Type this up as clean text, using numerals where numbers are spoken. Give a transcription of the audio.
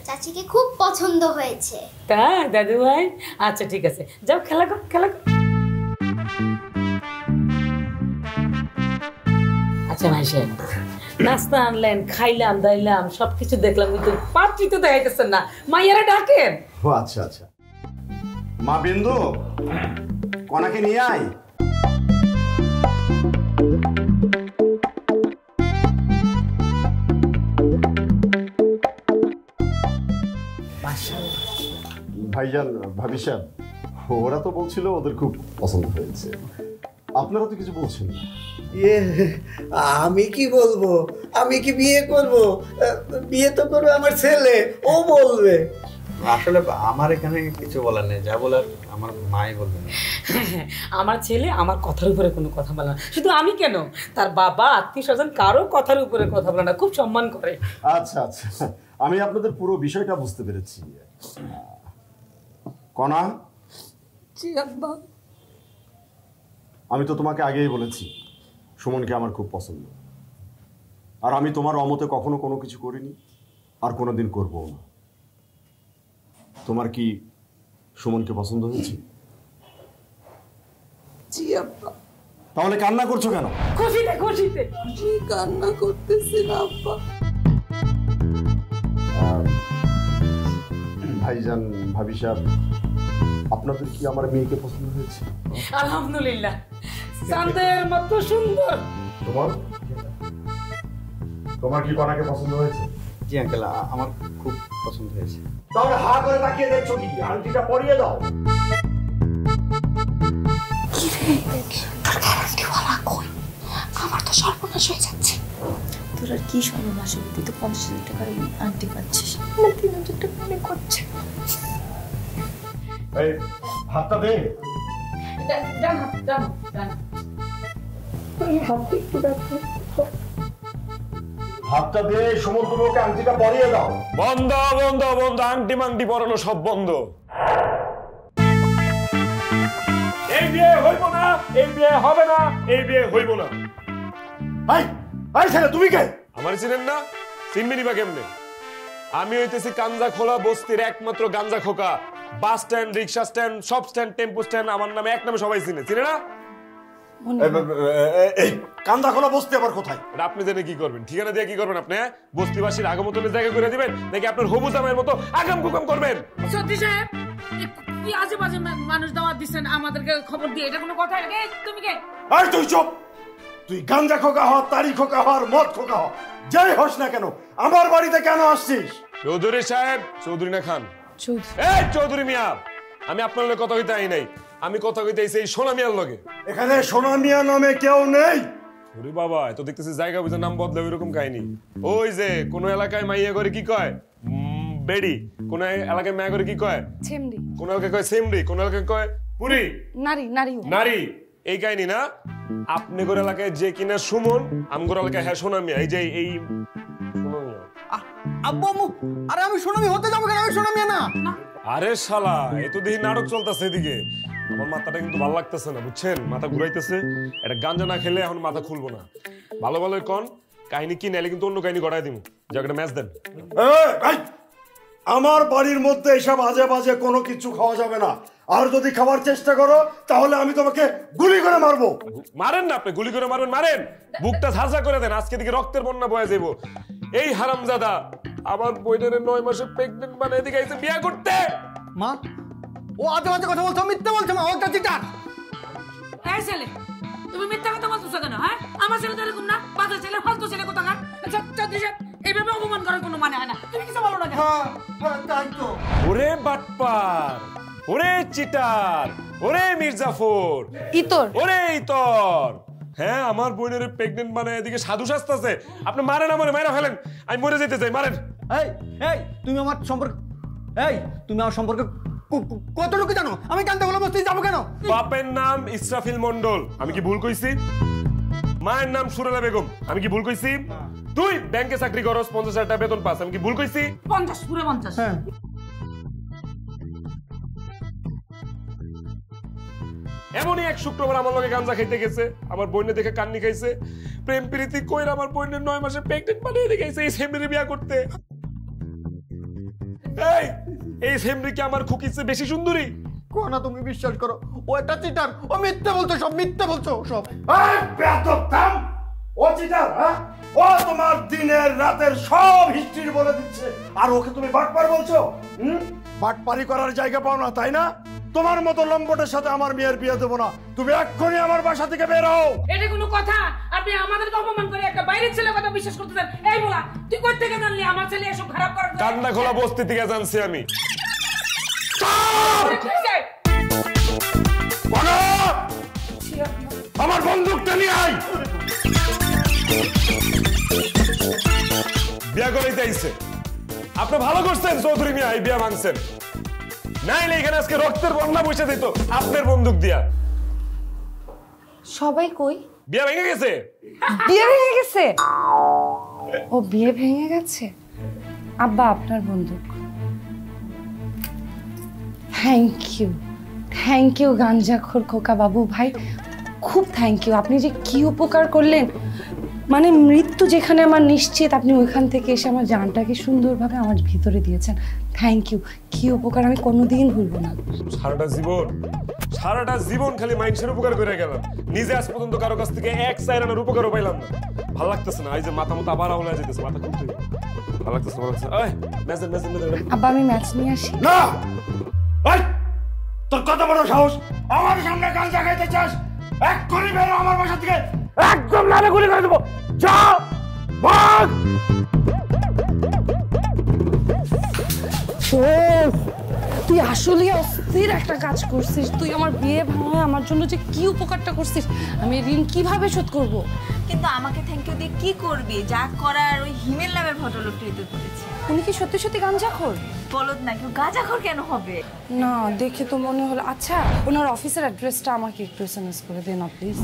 চাচিকে খুব পছন্দ হয়েছে। তাই দাদু ভাই? আচ্ছা ঠিক আছে, যাও খেলা কর খেলা কর। আচ্ছা ভাই সাহেব, নাস্তা আনলেন, খাইলাম দাইলাম, সবকিছু দেখলাম, কিন্তু পাত্রী তো দেখাইতেছেন না, মাইয়ারা ডাকেন। ও আচ্ছা আচ্ছা, মা বিন্দু কনাকে নিয়ে আয়। ভাইজান, ভাবি সাহেব, ওরা তো বলছিল ওদের খুব পছন্দ হয়েছে, আপনারা তো কিছু বলছেন না। আমি কি বলবো? আমি কি বিয়ে করব? বিয়ে তো করবে আমার ছেলে, ও বলবে। আসলে আমার এখানে কিছু বলার নেই, যা বলার আমার মাই বলবেন। আমার ছেলে আমার কথার উপরে কোনো কথা বলে না, শুধু আমি কেন, তার বাবা আত্মীয় স্বজন কারো কথার উপরে কথা বলে না, খুব সম্মান করে। আচ্ছা আচ্ছা, আমি আপনাদের পুরো বিষয়টা বুঝতে পেরেছি। কনা, জি আব্বা। আমি তো তোমাকে আগেই বলেছি সুমনকে আমার খুব পছন্দ, আর আমি তোমার অমতে কখনো কোনো কিছু করিনি, আর কোনোদিন করবো না। তোমার কি সুমনকে পছন্দ হয়েছে? জি আব্বা। তাহলে কান্না করছো কেন? খুশিতে খুশিতে। আমি কান্না করতেছি না আব্বা। ভাইজান, ভাবি সাহেব, আপনাদের কি আমার মেয়েকে পছন্দ হয়েছে? আলহামদুলিল্লাহ, চাঁদের মতো সুন্দর। তোমার কি কনাকে পছন্দ হয়েছে? জি আঙ্কেল, আমার খুব পছন্দ হয়েছে। তাহলে হা করে তাকিয়ে দেখছো কি? আংটিটা পরিয়ে দাও। আমার তো সর্বনাশ হয়ে যাচ্ছে। তোর আর কি সর্বনাশ হবে? তুই তো 50,000 টাকার আংটি পাচ্ছিস, 3,000 টাকা মনে করছে। এই হাতটা দে। হাতটা দে, সমুদ্র লোকে আংটিটা পরিয়ে দাও। বন্ধ বন্ধ বন্ধ, আংটি মাংটি পরানো সব বন্ধ। এই বিয়ে হইব না, এই বিয়ে হবে না, এই বিয়ে হইব না। ভাই ভাই ছেলে, তুমি কে? আমার চিনেন না? চিনবেনি বা কেমনে? আমি হইতেছি কাঞ্জা খোলা বস্তির একমাত্র গাঞ্জা খোকা। বাস স্ট্যান্ড, রিক্সা স্ট্যান্ড, সব স্ট্যান্ড, টেম্পো স্ট্যান্ড আমার নামে এক নামে সবাই চিনে, চিনে না? এই কান্দা খোলা বসতে আবার কোথায়? আপনি জেনে কি করবেন? ঠিকানা দিয়ে কি করবেন আপনি? বস্তিবাসীর আগমতনের জায়গা করে দিবেন নাকি আপনার হবু জামাইয়ের মতো আগাম কুকাম করবেন? সত্যি সাহেব, কি আজে বাজে মানুষ দাওয়াত দিচ্ছেন আমাদেরকে খবর দিয়ে, এটা কোনো কথা? তুমি কে? এই তুই চুপ! তুই গাঞ্জা খোকা হ, তারি খোকা হ, আর মদ খোকা হ, যাই হোস না কেন, আমার বাড়িতে কেন আসছিস? চৌধুরী সাহেব, চৌধুরী না খান? এই চৌধুরী মিয়া, আমি আপনার লগে কথা কইতে আই নাই, আমি কথা কইতে আইছি এই সোনা মিয়ার লগে। এখানে সোনা মিয়া নামে কেউ নেই। ওরে বাবা, এত দেখতেছি জায়গা বুঝে নাম বদলে ওইরকম কাহিনী। ওই যে কোন এলাকায় মাইয়া করে কি কয় বেড়ি, কোন এলাকায় মাইয়া করে কি কয় ছেমড়ি, কোন এলাকায় কয় সেমড়ি, কোন এলাকায় কয় পুরি, নারী নারী নারী, এই কাহিনী না? আপনি গোর এলাকায় যে কিনা সুমন, আমগোর এলাকায় হ্যাঁ সোনা মিয়া। এই যে এই সোনা মিয়া। আব্বু আম্মু, আরে আমি সোনামি হতে যাবো কেন? আমি সোনামি না। আরে শালা, এত দেখি নাটক চলতেছে এদিকে। আমার মাথাটা কিন্তু ভালো লাগতেছে না, বুঝছেন? মাথা ঘুরাইতেছে। এটা গাঞ্জা না খেলে এখন মাথা খুলবো না। ভালো ভালো কোন কাহিনী কি নাইলে কিন্তু অন্য কাহিনী গড়াই দিব। জায়গাটা ম্যাচ দেন। আমার বাড়ির মধ্যে এসব আজে বাজে কোনো কিছু খাওয়া যাবে না, আর যদি খাওয়ার চেষ্টা করো তাহলে আমি তোমাকে গুলি করে মারবো। মারেন না আপনি, গুলি করে মারবেন, মারেন, বুকটা ঝাঁঝা করে দেন, আজকে দিকে রক্তের বন্যা বয়ে যাবো। এই হারামজাদা আমার বইনের 9 মাসে প্রেগনেন্ট বানাই দিকে আইছে বিয়ে করতে। মা, ও আজে বাজে কথা বলছো, মিথ্যা বলছো মা, ও একটা চিটার। এই ছেলে, তুমি মিথ্যা কথা বলতেছো কেন? হ্যাঁ, আমার ছেলে তো এরকম না, বাজে ছেলে, ফালতু ছেলে কোথাকার। চৌধুরী সাহেব, এইভাবে অপমান করার কোনো মানে হয় না, তুমি কিছু বলো না কেন? তাই তো। ওরে বাটপার, ওরে চিটার, ওরে মির্জাফর, ইতর, ওরে ইতর, হ্যাঁ আমার বোনের প্রেগনেন্ট মানে এদিকে সাধু শাস্তাছে। আপনি মারেন, আমারে মাইরা ফেলেন, আমি মরে যেতে চাই, মারেন। এই এই তুমি আমার সম্পর্কে, এই তুমি আমার সম্পর্কে কতটুকু জানো? আমি কান্দা বলে বসতে যাবো কেন? বাপের নাম ইসরাফিল মন্ডল, আমি কি ভুল কইছি? মায়ের নাম সুরেলা বেগম, আমি কি ভুল কইছি? তুই ব্যাংকে চাকরি করস, 50,000 টাকা বেতন পাস, আমি কি ভুল কইছি? 50, পুরো 50। হ্যাঁ। এমনই এক শুক্রবার আমার লগে গাঞ্জা খাইতে গেছে, আমার বোনে দেখে কান্নি খাইছে, প্রেম প্রীতি কইরা আমার বোনের 9 মাসে প্রেগনেন্ট বানিয়ে দিয়ে গেছে এই সেমিরে বিয়া করতে। এই এই সেমরি কি আমার খুকির চেয়ে বেশি সুন্দরী? কো না, তুমি বিশ্বাস করো, ও একটা চিটার, ও মিথ্যে বলছো, সব মিথ্যে বলছো সব। এই বেয়াদব থাম! ও চিটার, হ্যাঁ? ও তোমার দিনের রাতের সব হিস্ট্রি বলে দিচ্ছে, আর ওকে তুমি বাটপার বলছো? বাটপারি করার জায়গা পাও না, তাই না? তোমার মতো লম্বটের সাথে আমার মেয়ের বিয়ে দেবো না। তুমি এক্ষুনি আমার বাসা থেকে বের হও। এটা কোনো কথা? আপনি আমাদেরকে অপমান করে একটা বাইরের ছেলের কথা বিশ্বাস করতেছেন? এই বলা, তুই কোথা থেকে জানলি আমার ছেলে এসব খারাপ করে? কান্না খোলা বস্তি থেকে জানছি আমি। আমার বন্দুকটা নিয়ে আয়। বিয়া করাইতে আইছে। আপনি ভালো করছেন চৌধুরী মিয়া, এই বিয়া ভাঙছেন। নাইলে এখানে আজকে রক্তের বন্যা বসে দিত আপনার বন্দুক দিয়া। সবাই কই? বিয়া ভেঙে গেছে। বিয়ে ভেঙে গেছে? ও বিয়ে ভেঙে গেছে। আব্বা আপনার বন্দুক। থ্যাংক ইউ গাঞ্জাখোর খোকা বাবু ভাই, খুব থ্যাংক ইউ। আপনি যে কি উপকার করলেন, মানে মৃত্যু যেখানে আমার নিশ্চিত, আপনি ওইখান থেকে এসে আমার জানটাকে সুন্দরভাবে আমার ভিতরে দিয়েছেন। থ্যাংক ইউ, কি উপকার আমি কোনোদিন ভুলবো না। সারাটা জীবন খালি মানুষের উপকার করে গেলাম, নিজে আজ পর্যন্ত কারো কাছ থেকে এক চাইরানোর উপকারও পাইলাম না। ভালো লাগতেছে না, এই যে মাথা মতো আবার আওলা যেতেছে, মাথা খুলতে ভালো লাগতেছে। আব্বা আমি ম্যাচ নিয়ে আসি। না, এই তোর কত বড় সাহস, আমার সামনে গাঁজা খাইতে চাস? এক্ষুনি বেরো আমার বাসা থেকে, একদম লালে গুলি করে দেবো। যা, ভাগ। তুই আসলে অস্থির একটা কাজ করছিস। তুই আমার বিয়ে ভাঙায় আমার জন্য যে কি উপকারটা করছিস, আমি ঋণ কিভাবে শোধ করব? কিন্তু আমাকে থ্যাংক ইউ দিয়ে কি করবি? যা করার ওই হিমেল নামের ভদ্রলোকটাই তো করেছে। উনি কি সত্যি সত্যি গাঁজাখোর? বলদ না, কেউ গাঁজাখোর কেন হবে? না, দেখে তো মনে হলো। আচ্ছা, ওনার অফিসের অ্যাড্রেসটা আমাকে একটু এসএমএস করে দে না প্লিজ।